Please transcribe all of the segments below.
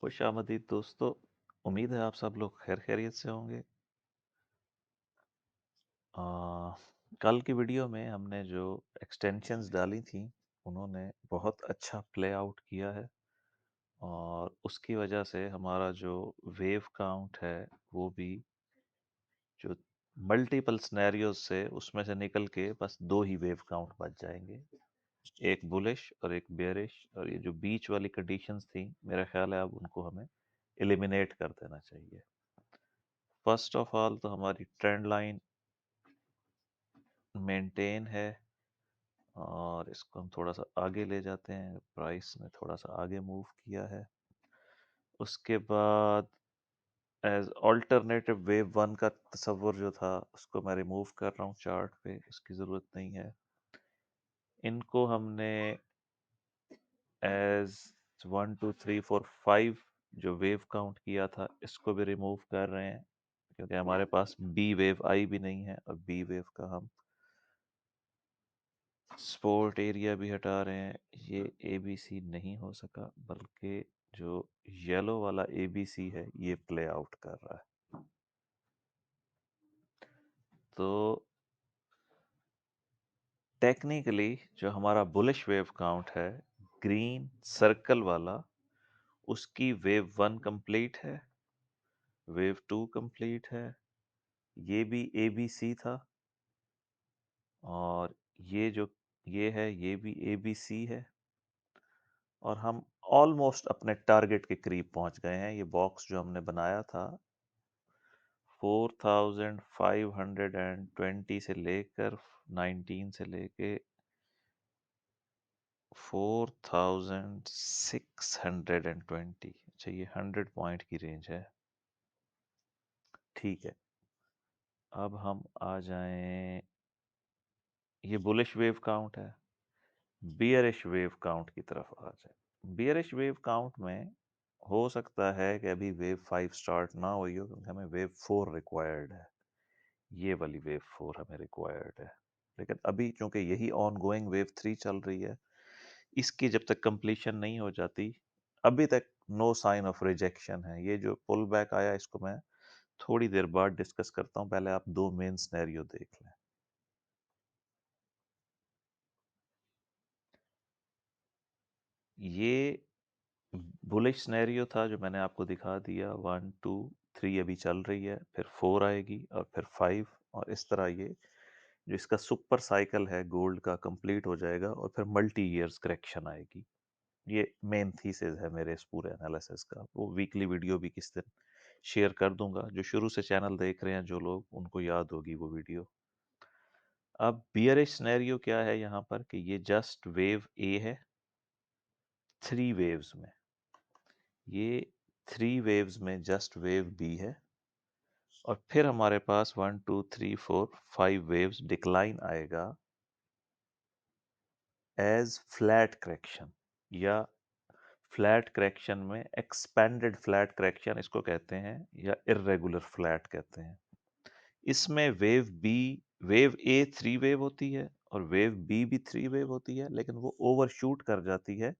खुशामदीद दोस्तों। उम्मीद है आप सब लोग खैर खैरियत से होंगे। आ, कल की वीडियो में हमने जो एक्सटेंशंस डाली थी उन्होंने बहुत अच्छा प्ले आउट किया है और उसकी वजह से हमारा जो वेव काउंट है वो भी जो मल्टीपल सिनेरियोज से उसमें से निकल के बस दो ही वेव काउंट बच जाएंगे, एक बुलिश और एक बेयरिश। और ये जो बीच वाली कंडीशंस थी मेरा ख्याल है अब उनको हमें एलिमिनेट कर देना चाहिए। फर्स्ट ऑफ ऑल तो हमारी ट्रेंड लाइन मेंटेन है और इसको हम थोड़ा सा आगे ले जाते हैं। प्राइस ने थोड़ा सा आगे मूव किया है। उसके बाद एज ऑल्टरनेटिव वेव वन का तस्वर जो था उसको मैं रिमूव कर रहा हूँ चार्ट पे, इसकी ज़रूरत नहीं है। इनको हमने एज 1 2 3 4 5 जो वेव काउंट किया था इसको भी रिमूव कर रहे हैं, क्योंकि हमारे पास बी वेव आई भी नहीं है और बी वेव का हम स्पोर्ट एरिया भी हटा रहे हैं। ये ABC नहीं हो सका, बल्कि जो येलो वाला ABC है ये प्ले आउट कर रहा है। तो टेक्निकली जो हमारा बुलिश वेव काउंट है ग्रीन सर्कल वाला, उसकी वेव वन कंप्लीट है, वेव टू कंप्लीट है, ये भी ABC था, और ये जो ये है ये भी ABC है, और हम ऑलमोस्ट अपने टारगेट के करीब पहुंच गए हैं। ये बॉक्स जो हमने बनाया था 4520 से लेकर 19 से लेके 4620, अच्छा ये 100 पॉइंट की रेंज है। ठीक है, अब हम आ जाएं, ये बुलिश वेव काउंट है। बियरिश वेव काउंट की तरफ आ जाए। बियरिश वेव काउंट में हो सकता है कि अभी वेव 5 स्टार्ट ना हुई हो, क्योंकि हमें वेव 4 रिक्वायर्ड है। ये वाली वेव 4 हमें रिक्वायर्ड है, लेकिन अभी चूंकि यही ऑन गोइंग वेव 3 चल रही है, इसकी जब तक कंप्लीशन नहीं हो जाती, अभी तक नो साइन ऑफ रिजेक्शन है। ये जो पुल बैक आया इसको मैं थोड़ी देर बाद डिस्कस करता हूँ, पहले आप दो मेन सिनेरियो देख लें। ये बुलिश सिनेरियो था जो मैंने आपको दिखा दिया। 1 2 3 अभी चल रही है, फिर 4 आएगी और फिर 5, और इस तरह ये जो इसका सुपर साइकिल है गोल्ड का कंप्लीट हो जाएगा और फिर मल्टी ईयर्स करेक्शन आएगी। ये मेन थीसिस है मेरे इस पूरे एनालिसिस का। वो वीकली वीडियो भी किस दिन शेयर कर दूंगा, जो शुरू से चैनल देख रहे हैं जो लोग, उनको याद होगी वो वीडियो। अब बियरिश सिनेरियो क्या है यहाँ पर कि ये जस्ट वेव ए है 3 वेव्स में, ये 3 वेव्स में जस्ट वेव बी है, और फिर हमारे पास 1 2 3 4 5 वेव्स डिक्लाइन आएगा एज फ्लैट करेक्शन, या फ्लैट करेक्शन में एक्सपेंडेड फ्लैट करेक्शन इसको कहते हैं, या इर्रेगुलर फ्लैट कहते हैं। इसमें वेव ए 3 वेव होती है और वेव बी भी 3 वेव होती है, लेकिन वो ओवरशूट कर जाती है,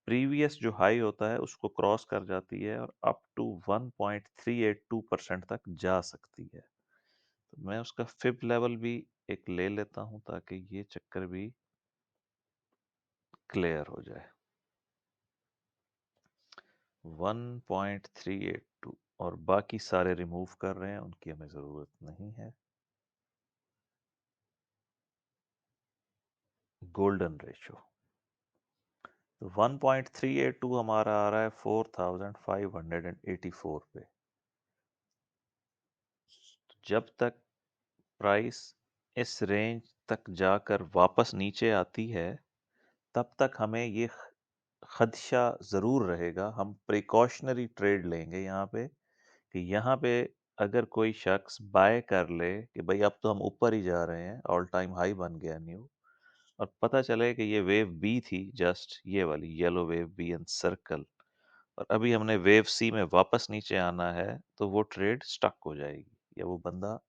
प्रीवियस जो हाई होता है उसको क्रॉस कर जाती है और अप टू 1.382% तक जा सकती है। तो मैं उसका फिब लेवल भी एक ले लेता हूं ताकि ये चक्कर भी क्लियर हो जाए। 1.382, और बाकी सारे रिमूव कर रहे हैं, उनकी हमें ज़रूरत नहीं है। गोल्डन रेशो तो 1.382 हमारा आ रहा है 4584 पे। तो जब तक प्राइस इस रेंज तक जाकर वापस नीचे आती है, तब तक हमें ये खदशा ज़रूर रहेगा। हम प्रिकॉशनरी ट्रेड लेंगे यहाँ पे, कि यहाँ पे अगर कोई शख्स बाय कर ले कि भाई अब तो हम ऊपर ही जा रहे हैं, ऑल टाइम हाई बन गया न्यू, और पता चले कि ये वेव बी थी, जस्ट ये वाली yellow wave B and circle, और अभी हमने वेव सी में वापस नीचे आना है, तो वो ट्रेड स्टक हो जाएगी या वो बंदा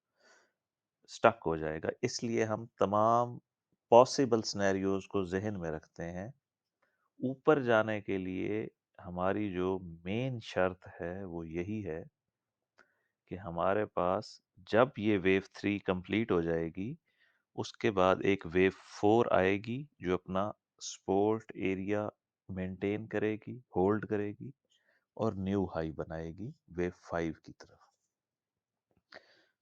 स्टक हो जाएगा। इसलिए हम तमाम पॉसिबल सिनेरियोज को जहन में रखते हैं। ऊपर जाने के लिए हमारी जो मेन शर्त है वो यही है कि हमारे पास जब ये वेव 3 कंप्लीट हो जाएगी, उसके बाद एक वेव 4 आएगी जो अपना सपोर्ट एरिया मेंटेन करेगी, होल्ड करेगी और न्यू हाई बनाएगी वेव 5 की तरफ।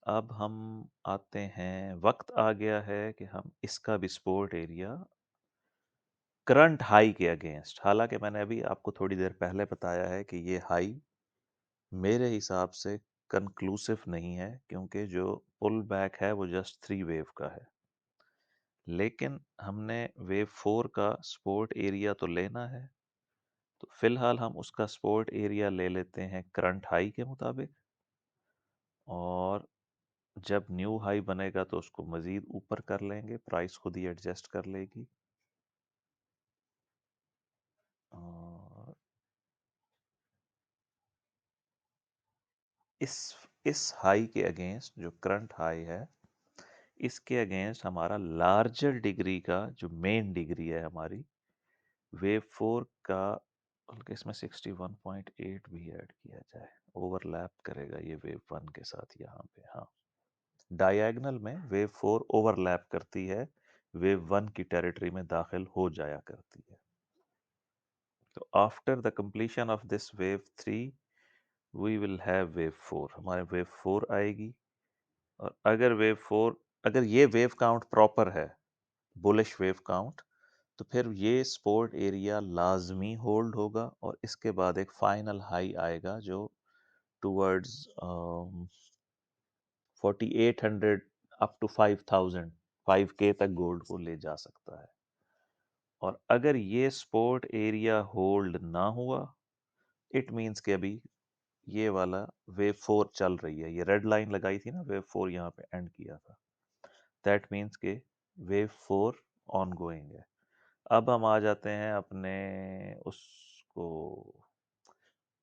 अब हम आते हैं, वक्त आ गया है कि हम इसका भी सपोर्ट एरिया करंट हाई के अगेंस्ट, हालांकि मैंने अभी आपको थोड़ी देर पहले बताया है कि ये हाई मेरे हिसाब से कंक्लूसिव नहीं है, क्योंकि जो पुल बैक है वो जस्ट 3 वेव का है। लेकिन हमने वेव 4 का सपोर्ट एरिया तो लेना है, तो फिलहाल हम उसका सपोर्ट एरिया ले लेते हैं करंट हाई के मुताबिक, और जब न्यू हाई बनेगा तो उसको मज़ीद ऊपर कर लेंगे, प्राइस खुद ही एडजस्ट कर लेगी। और इस इस हाई के अगेंस्ट, जो करंट हाई है, इसके अगेंस्ट हमारा लार्जर डिग्री का जो मेन डिग्री है हमारी वेव 4 का, बल्कि इसमें 61.8 भी ऐड किया जाए, ओवरलैप करेगा ये वेव 1 के साथ यहाँ पे। हाँ, डायगोनल में वेव 4 ओवरलैप करती है, वेव 1 की टेरिटरी में दाखिल हो जाया करती है। तो after the completion of this wave 3 we will have wave 4, हमारे वेव 4 आएगी। और अगर वेव 4, अगर ये वेव काउंट प्रॉपर है, बुलिश वेव काउंट, तो फिर ये सपोर्ट एरिया लाजमी होल्ड होगा और इसके बाद एक फाइनल हाई आएगा जो टूवर्ड्स 4800 अप टू 5000, 5K तक गोल्ड को ले जा सकता है। और अगर ये सपोर्ट एरिया होल्ड ना हुआ, इट मीन्स कि अभी ये वाला वेव 4 चल रही है, ये रेड लाइन लगाई थी ना, वेव 4 यहाँ पे एंड किया था, दैट मीन्स के वेव 4 ऑन गोइंग है। अब हम आ जाते हैं अपने उसको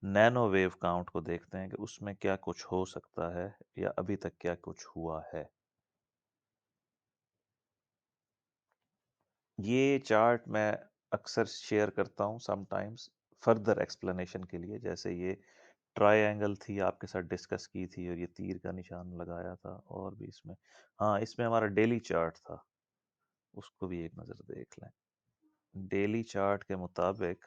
नैनो वेव काउंट को, देखते हैं कि उसमें क्या कुछ हो सकता है या अभी तक क्या कुछ हुआ है। ये चार्ट मैं अक्सर शेयर करता हूँ समटाइम्स फर्दर एक्सप्लेनेशन के लिए, जैसे ये ट्रायंगल थी आपके साथ डिस्कस की थी और ये तीर का निशान लगाया था, और भी इसमें, हाँ इसमें हमारा डेली चार्ट था, उसको भी एक नज़र देख लें। डेली चार्ट के मुताबिक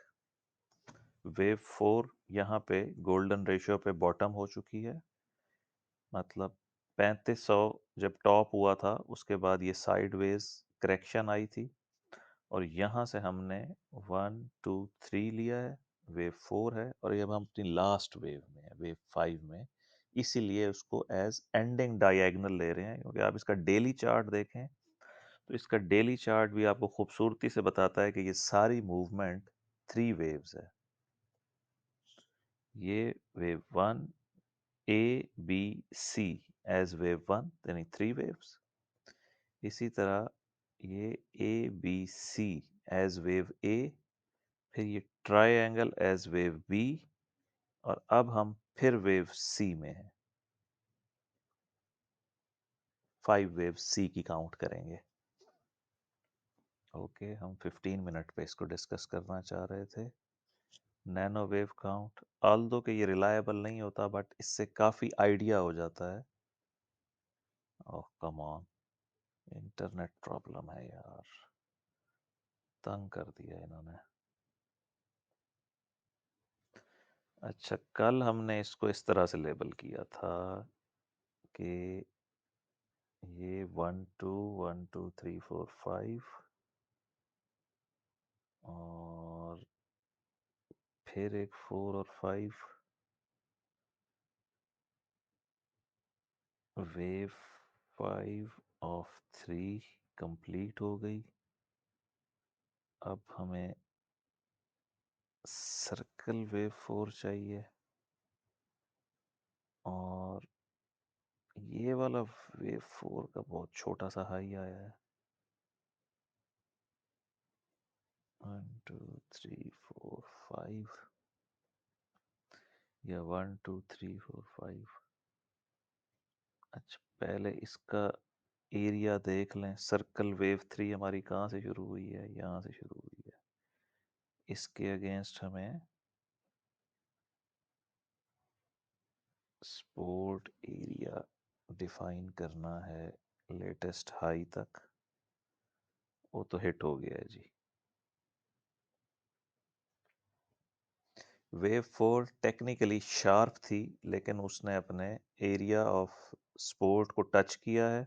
वेव 4 यहाँ पे गोल्डन रेशियो पे बॉटम हो चुकी है, मतलब 3500 जब टॉप हुआ था उसके बाद ये साइडवेज करेक्शन आई थी, और यहाँ से हमने 1 2 3 लिया है, वेव 4 है, और ये अब हम अपनी लास्ट वेव में है, वेव 5 में, इसीलिए उसको एज एंडिंग डायगोनल ले रहे हैं, क्योंकि आप इसका डेली चार्ट देखें तो इसका डेली चार्ट भी आपको खूबसूरती से बताता है कि ये सारी मूवमेंट 3 वेव्स है। ये wave 1 A B C as wave 1, यानी 3 वेव्स। इसी तरह ये ABC एज वेव A, फिर ये ट्रायंगल एज वेव B, और अब हम फिर वेव C में हैं। 5 वेव C की काउंट करेंगे। ओके, हम 15 मिनट पे इसको डिस्कस करना चाह रहे थे। नैनो वेव काउंट, ऑल्दो कि ये रिलायबल नहीं होता, बट इससे काफ़ी आइडिया हो जाता है। ओह कम ऑन, इंटरनेट प्रॉब्लम है यार, तंग कर दिया इन्होंने। अच्छा, कल हमने इसको इस तरह से लेबल किया था कि ये 1 2 1 2 3 4 5, और फिर एक 4 और 5, वेव 5 ऑफ 3 कंप्लीट हो गई। अब हमें सर्कल वेव 4 चाहिए, और ये वाला वेव 4 का बहुत छोटा सा हाई आया है, 1 2 3 4 5, या 1 2 3 4 5। अच्छा, पहले इसका एरिया देख लें, सर्कल वेव 3 हमारी कहाँ से शुरू हुई है, यहाँ से शुरू हुई है, इसके अगेंस्ट हमें सपोर्ट एरिया डिफाइन करना है लेटेस्ट हाई तक, वो तो हिट हो गया है जी। वेव 4 टेक्निकली शार्प थी, लेकिन उसने अपने एरिया ऑफ सपोर्ट को टच किया है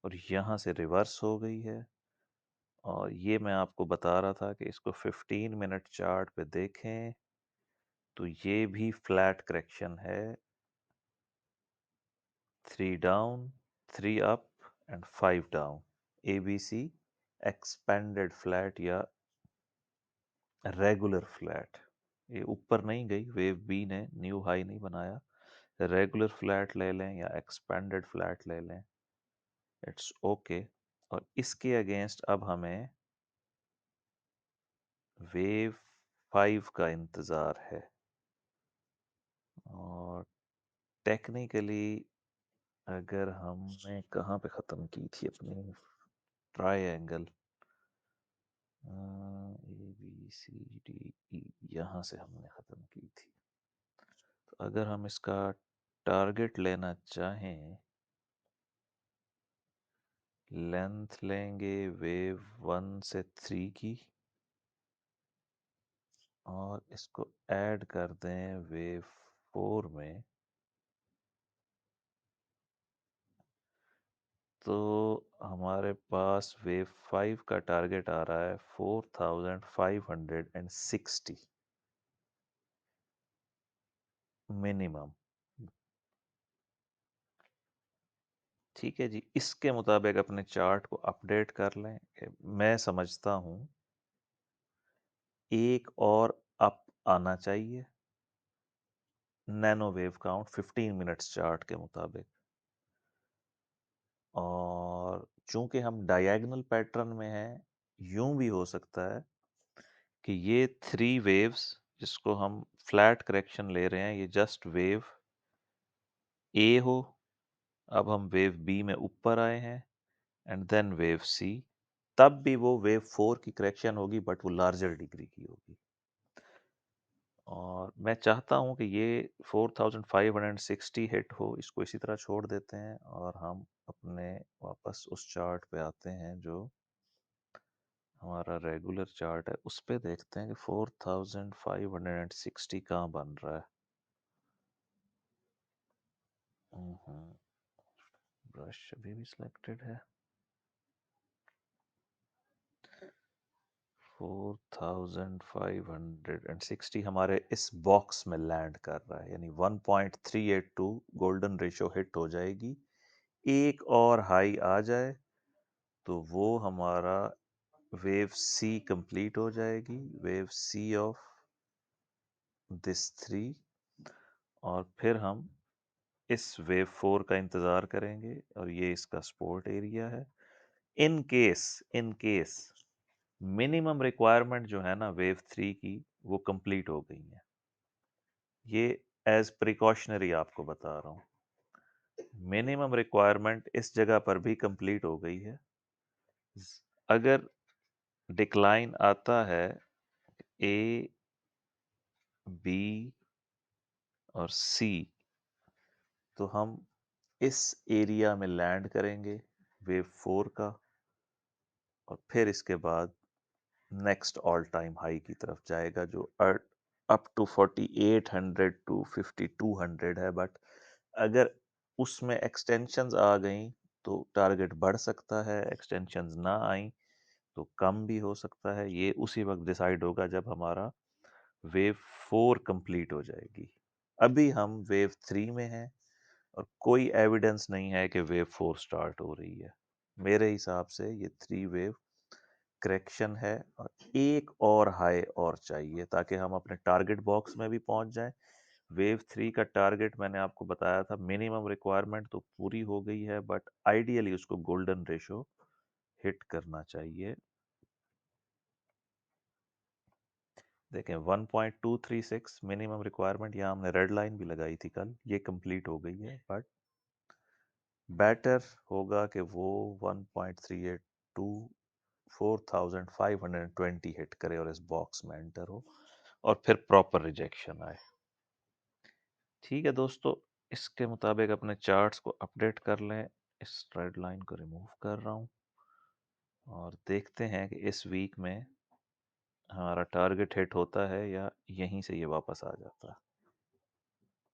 और यहाँ से रिवर्स हो गई है। और ये मैं आपको बता रहा था कि इसको 15 मिनट चार्ट पे देखें तो ये भी फ्लैट करेक्शन है। 3 down, 3 up and 5 down, ABC expanded flat या रेगुलर फ्लैट। ये ऊपर नहीं गई, वेव बी ने न्यू हाई नहीं बनाया। रेगुलर फ्लैट ले लें या एक्सपेंडेड फ्लैट ले लें, इट्स ओके। और इसके अगेंस्ट अब हमें वेव 5 का इंतज़ार है। और टेक्निकली अगर हमने कहाँ पे ख़त्म की थी अपनी ट्रायंगल, ABCDE, यहाँ से हमने ख़त्म की थी। तो अगर हम इसका टारगेट लेना चाहें, लेंथ लेंगे वेव 1 से 3 की और इसको ऐड कर दें वेव 4 में, तो हमारे पास वेव 5 का टारगेट आ रहा है 4560 मिनिमम। ठीक है जी, इसके मुताबिक अपने चार्ट को अपडेट कर लें। मैं समझता हूँ एक और अप आना चाहिए, nano wave count 15 minutes chart के मुताबिक। और चूंकि हम डायगोनल पैटर्न में हैं, यूं भी हो सकता है कि ये 3 वेव्स जिसको हम फ्लैट करेक्शन ले रहे हैं, ये जस्ट वेव ए हो। अब हम वेव बी में ऊपर आए हैं एंड देन वेव सी, तब भी वो वेव 4 की करेक्शन होगी, बट वो लार्जर डिग्री की होगी। और मैं चाहता हूं कि ये 4560 हिट हो। इसको इसी तरह छोड़ देते हैं और हम अपने वापस उस चार्ट पे आते हैं जो हमारा रेगुलर चार्ट है। उस पे देखते हैं कि 4560 कहाँ बन रहा है। ब्रश अभी भी सिलेक्टेड है। 4560 हमारे इस बॉक्स में लैंड कर रहा है, यानी 1.382 गोल्डन रेशो हिट हो जाएगी। एक और हाई आ जाए तो वो हमारा वेव सी कंप्लीट हो जाएगी, वेव सी ऑफ दिस 3। और फिर हम इस वेव 4 का इंतज़ार करेंगे और ये इसका सपोर्ट एरिया है। इन केस मिनिमम रिक्वायरमेंट जो है ना वेव 3 की, वो कंप्लीट हो गई है। ये एज प्रिकॉशनरी आपको बता रहा हूँ, मिनिमम रिक्वायरमेंट इस जगह पर भी कंप्लीट हो गई है। अगर डिक्लाइन आता है ए, बी और सी, तो हम इस एरिया में लैंड करेंगे वेव 4 का, और फिर इसके बाद नेक्स्ट ऑल टाइम हाई की तरफ जाएगा जो अप टू 4800 टू 5200 है। बट अगर उसमें एक्सटेंशंस आ गई तो टारगेट बढ़ सकता है, एक्सटेंशंस ना आई तो कम भी हो सकता है। ये उसी वक्त डिसाइड होगा जब हमारा वेव 4 कंप्लीट हो जाएगी। अभी हम वेव 3 में हैं और कोई एविडेंस नहीं है कि वेव 4 स्टार्ट हो रही है। मेरे हिसाब से ये 3 वेव करेक्शन है और एक और हाई और चाहिए ताकि हम अपने टारगेट बॉक्स में भी पहुंच जाएं। वेव 3 का टारगेट मैंने आपको बताया था, मिनिमम रिक्वायरमेंट तो पूरी हो गई है, बट आइडियली उसको गोल्डन रेशो हिट करना चाहिए। देखें 1.236 मिनिमम रिक्वायरमेंट, यहाँ हमने रेड लाइन भी लगाई थी कल, ये कंप्लीट हो गई है। बट बेटर होगा कि वो 1.382 4520 हिट करे और इस बॉक्स में एंटर हो और फिर प्रॉपर रिजेक्शन आए। ठीक है दोस्तों, इसके मुताबिक अपने चार्ट्स को अपडेट कर लें। इस ट्रेड लाइन को रिमूव कर रहा हूँ और देखते हैं कि इस वीक में हमारा टारगेट हिट होता है या यहीं से ये वापस आ जाता है।